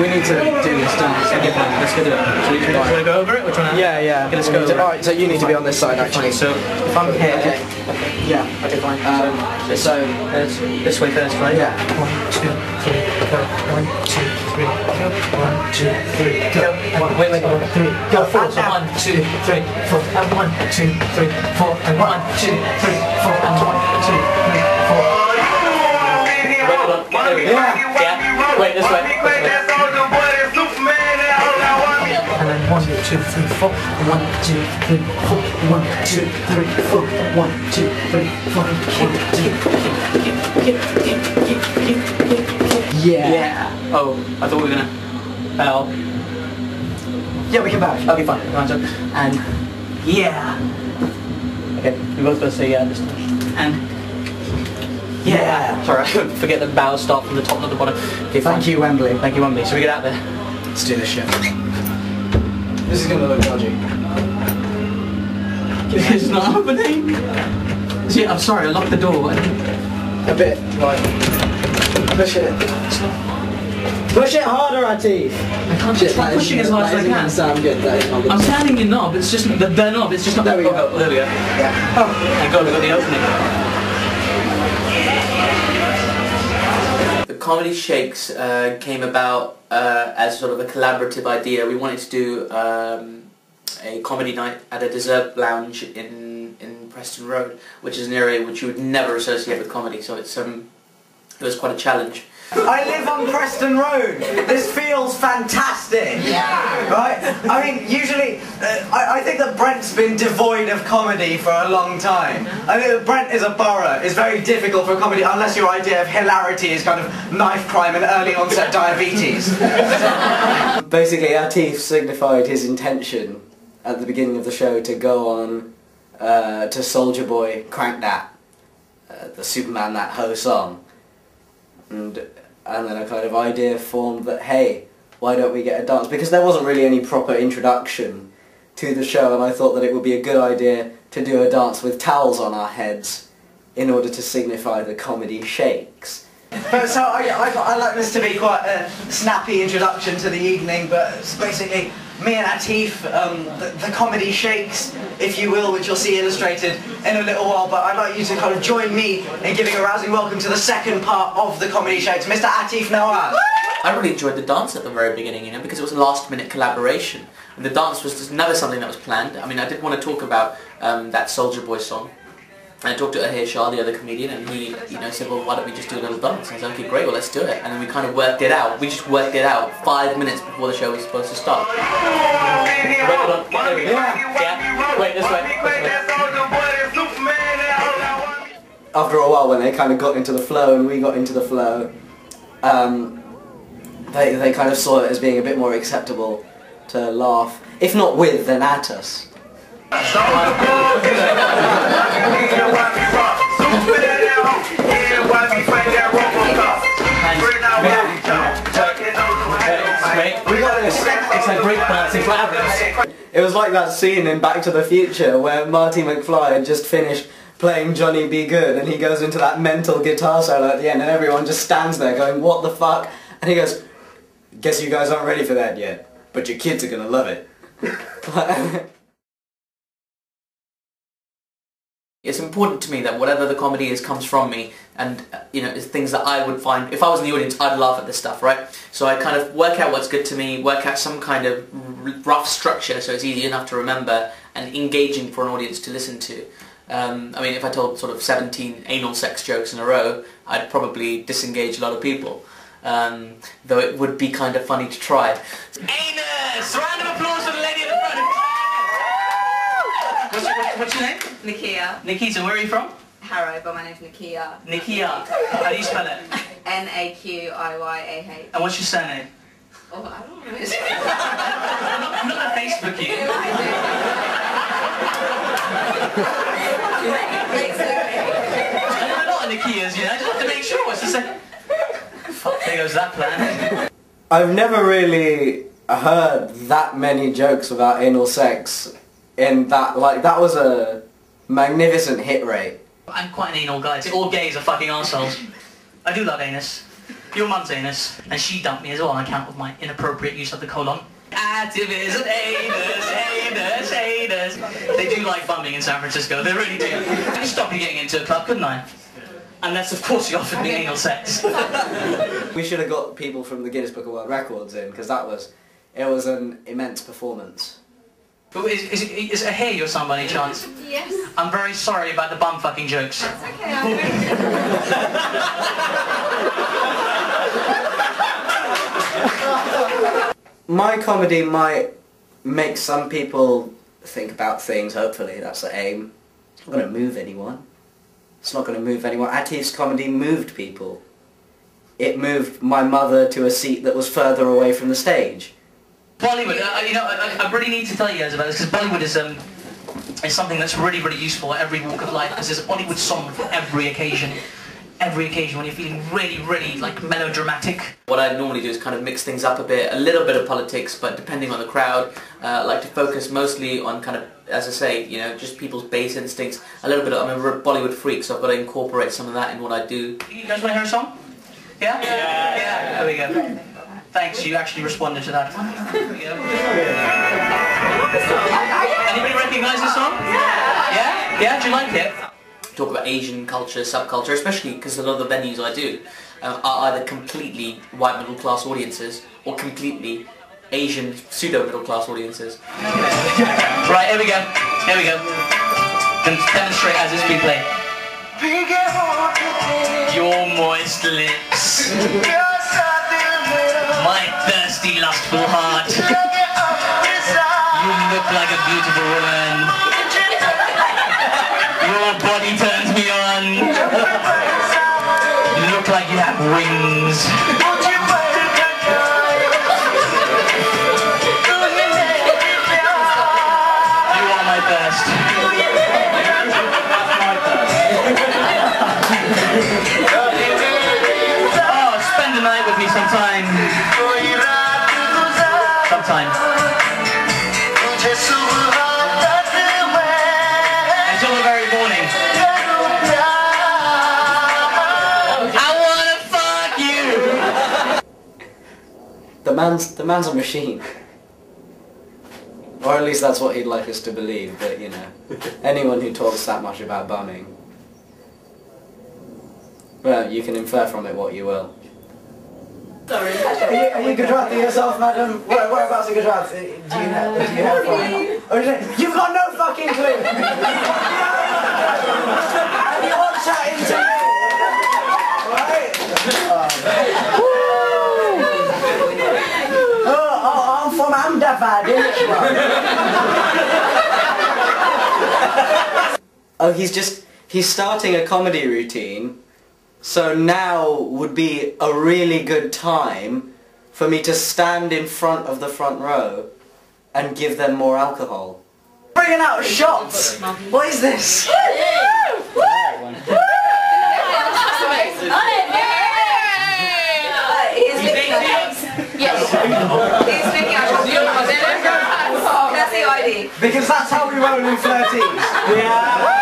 We need to do this dance. Okay, fine, let's go do it. So you want to go over it? Which one? Yeah. Okay, let's go over it. Alright, so you need to be on this side actually. So if I'm here... Okay. Yeah. Okay, fine. So this way first, right? Yeah. 1, 2, 3, go. 1, 2, 3, go. 1, 2, 3, go. Wait, 1, 3, go. 4. So 1, 2, 3, 4. And 1, 2, 3, 4. And 1, 2, 3, 4. And 1, 2, 3, 4. Yeah. Wait, this way. And then 1, 2, 3, 4. 1, 2, 3, 4. 1, 2, 3, 4. 1, 2, 3, 4. yeah. Oh, I thought we were gonna bow. Yeah, we can back. Okay, fine. And yeah. Okay, we both gotta say yeah this time. And yeah. Sorry, I forget the bows start from the top, not the bottom. Okay, Thank you, Wembley. Thank you, Wembley. So we get out there. Let's do this shit. This is gonna look dodgy. It's not happening. Yeah, I'm sorry, I locked the door. A bit, right. Push it. Push it harder, Aatif. I can't just try pushing as hard as I can. Sound good. That is not good. I'm turning your knob, it's just the knob, it's just not. There we go. Oh, there we go. Yeah. Oh, thank God we got the opening. The Comedy Sheikhs came about as sort of a collaborative idea. We wanted to do a comedy night at a dessert lounge in Preston Road, which is an area which you would never associate with comedy. So it's it was quite a challenge. I live on Preston Road. This feels fantastic. Yeah. Right? I mean, usually, I think that Brent's been devoid of comedy for a long time. I think that Brent is a borough. It's very difficult for comedy unless your idea of hilarity is kind of knife crime and early onset diabetes. Basically, Aatif signified his intention at the beginning of the show to go on to Soulja Boy, Crank That, the Superman That Ho song. And then a kind of idea formed that, hey, why don't we get a dance? Because there wasn't really any proper introduction to the show, and I thought that it would be a good idea to do a dance with towels on our heads in order to signify the Comedy Sheikhs. But so I like this to be quite a snappy introduction to the evening, but it's basically me and Aatif, the Comedy Sheikhs, if you will, which you'll see illustrated in a little while, but I'd like you to kind of join me in giving a rousing welcome to the second part of the Comedy Sheikhs, Mr. Aatif Nawaz. I really enjoyed the dance at the very beginning, you know, because it was a last-minute collaboration. And the dance was just never something that was planned. I mean, I did want to talk about that Soulja Boy song. And I talked to Ahir, the other comedian, and he, you know, said, well, why don't we just do a little dance? And I was like, okay, great, well, let's do it. And then we kind of worked it out. We just worked it out 5 minutes before the show was supposed to start. Wait, yeah. Wait, this way. After a while, when they kind of got into the flow and we got into the flow, they kind of saw it as being a bit more acceptable to laugh, if not with, then at us. We got this. It's a great dancing collaborative. It was like that scene in Back to the Future where Marty McFly had just finished playing Johnny Be Good and he goes into that mental guitar solo at the end and everyone just stands there going, what the fuck? And he goes, guess you guys aren't ready for that yet, but your kids are gonna love it. It's important to me that whatever the comedy is comes from me, and you know, it's things that I would find, if I was in the audience, I'd laugh at this stuff, right? So I kind of work out what's good to me, work out some kind of rough structure so it's easy enough to remember and engaging for an audience to listen to. I mean, if I told sort of 17 anal sex jokes in a row, I'd probably disengage a lot of people. Though it would be kind of funny to try. Anus! Round of applause for the lady in the front! What's your name? Nikia. Nikita, where are you from? Harrow, but my name's Nikia. Nikia. How do you spell it? N-A-Q-I-Y-A-H. And what's your surname? Oh, I don't know. I'm not on Facebook you. I'm not on Nikia's, you know, I just have to make sure. It's just like, fuck, there goes that plan. I've never really heard that many jokes about anal sex in that, like, that was a magnificent hit rate. I'm quite an anal guy. All gays are fucking arseholes. I do love anus. Your mum's anus, and she dumped me as well on account of my inappropriate use of the colon. Aatif is an anus. They do like bumming in San Francisco, they really do. I could stop you getting into a club, couldn't I? Unless, of course, you offered me anal sex. We should have got people from the Guinness Book of World Records in, because it was an immense performance. But is Ahir your son by any chance? Yes. I'm very sorry about the bum fucking jokes. That's okay, I'm My comedy might make some people think about things, hopefully, that's the aim. It's not going to move anyone. It's not going to move anyone. Aatif's comedy moved people. It moved my mother to a seat that was further away from the stage. Bollywood, you know, I really need to tell you guys about this, because Bollywood is something that's really, really useful at every walk of life, because there's a Bollywood song for every occasion. Every occasion when you're feeling really, really, like, melodramatic. What I normally do is kind of mix things up a bit, a little bit of politics, but depending on the crowd, I like to focus mostly on kind of, as I say, you know, just people's base instincts. A little bit of, I'm a Bollywood freak, so I've got to incorporate some of that in what I do. You guys want to hear a song? Yeah? Yeah. There we go. Thanks, you actually responded to that. Anybody recognise this song? Yeah? Yeah? Do you like it? Talk about Asian culture, subculture, especially because a lot of the venues I do are either completely white middle class audiences or completely Asian pseudo middle class audiences. Right, here we go. Here we go. And demonstrate as it's being played. Your moist lips. My thirsty, lustful heart. You look like a beautiful woman. Your body turns me on. You look like you have wings. You are my best. Oh, spend the night with me sometime. Sometime. Until the very morning. I wanna fuck you. The man's a machine. Or at least that's what he'd like us to believe, but you know, anyone who talks that much about bumming, well, you can infer from it what you will. Sorry. Are you Gujarati yourself, madam? Whereabouts in Gujarat do you have from? You've got no fucking clue! And you're chatting to me! Right? I'm from Ahmedabad, innit? Oh, he's starting a comedy routine. So now would be a really good time for me to stand in front of the front row and give them more alcohol. Bringing out shots! What is this? That's the ID. Because that's how we roll in Flirtease. Yeah.